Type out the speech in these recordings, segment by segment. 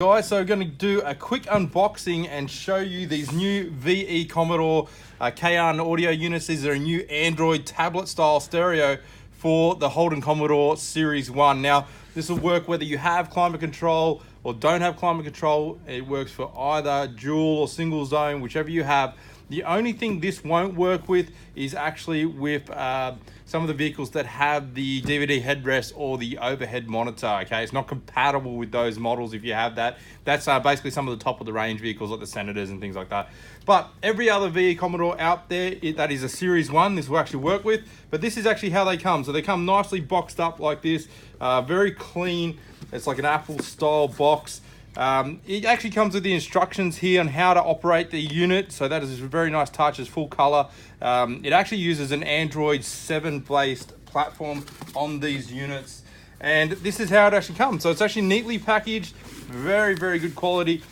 Guys, so we're going to do a quick unboxing and show you these new VE Commodore Kayhan audio units. These are a new Android tablet style stereo for the Holden Commodore Series 1. Now, this will work whether you have climate control or don't have climate control. It works for either dual or single zone, whichever you have. The only thing this won't work with is actually with some of the vehicles that have the DVD headrest or the overhead monitor, okay? It's not compatible with those models if you have that. That's basically some of the top of the range vehicles like the Senators and things like that. But every other VE Commodore out there, that is a Series 1, this will actually work with. But this is actually how they come. So they come nicely boxed up like this, very clean. It's like an Apple style box. It actually comes with the instructions here on how to operate the unit, so that is a very nice touch. It's full color. It actually uses an Android 7 based platform on these units, and this is how it actually comes. So it's actually neatly packaged, very good quality.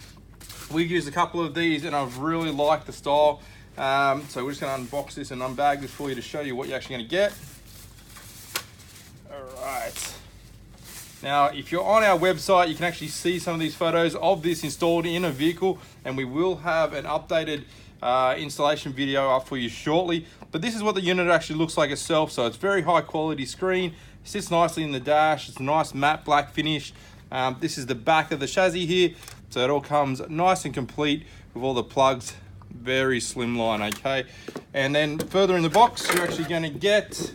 We've used a couple of these and I've really liked the style. So we're just going to unbox this and unbag this for you to show you what you're actually going to get. All right. Now, if you're on our website, you can actually see some of these photos of this installed in a vehicle, and we will have an updated installation video up for you shortly. But this is what the unit actually looks like itself. So it's very high quality screen, sits nicely in the dash. It's a nice matte black finish. This is the back of the chassis here. So it all comes nice and complete with all the plugs, very slimline, okay? And then further in the box, you're actually gonna get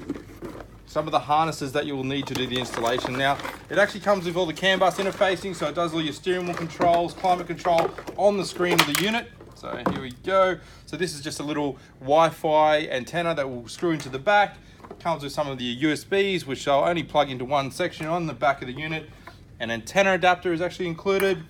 some of the harnesses that you will need to do the installation. Now, it actually comes with all the CAN bus interfacing, so it does all your steering wheel controls, climate control on the screen of the unit. So here we go. So this is just a little Wi-Fi antenna that will screw into the back. It comes with some of the USBs, which I'll only plug into one section on the back of the unit. An antenna adapter is actually included.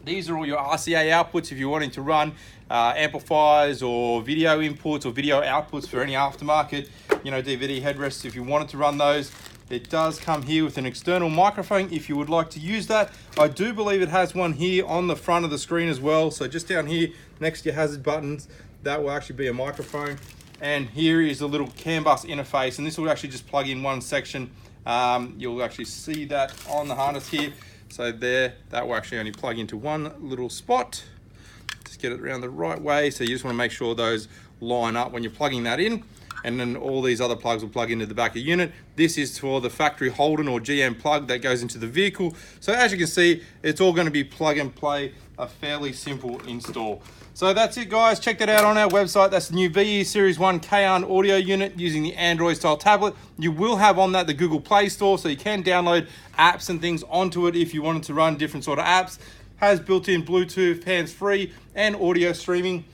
These are all your RCA outputs if you're wanting to run amplifiers or video inputs or video outputs for any aftermarket, DVD headrests if you wanted to run those. It does come here with an external microphone if you would like to use that. I do believe it has one here on the front of the screen as well. So just down here next to your hazard buttons, that will actually be a microphone. And here is a little CAN bus interface, and this will actually just plug in one section. You'll actually see that on the harness here. So there, that will actually only plug into one little spot. Just get it around the right way. So you just want to make sure those line up when you're plugging that in. And then all these other plugs will plug into the back of the unit. This is for the factory Holden or GM plug that goes into the vehicle. So as you can see, it's all going to be plug and play, a fairly simple install. So that's it, guys. Check that out on our website. That's the new VE Series 1 Kayhan audio unit using the Android style tablet. You will have on that the Google Play Store, so you can download apps and things onto it if you wanted to run different sort of apps. Has built-in Bluetooth, hands-free, and audio streaming.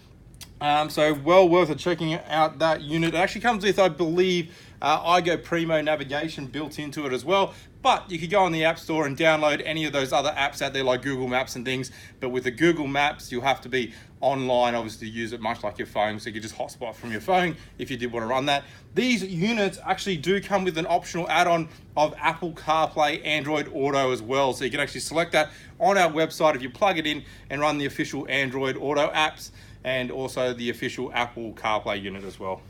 So well worth checking out that unit. It actually comes with, I believe, iGo Primo navigation built into it as well. But you could go on the App Store and download any of those other apps out there like Google Maps and things. But with the Google Maps, you'll have to be online, obviously, to use it much like your phone. So you could just hotspot from your phone if you did want to run that. These units actually do come with an optional add-on of Apple CarPlay Android Auto as well. So you can actually select that on our website if you plug it in and run the official Android Auto apps, and also the official Apple CarPlay unit as well.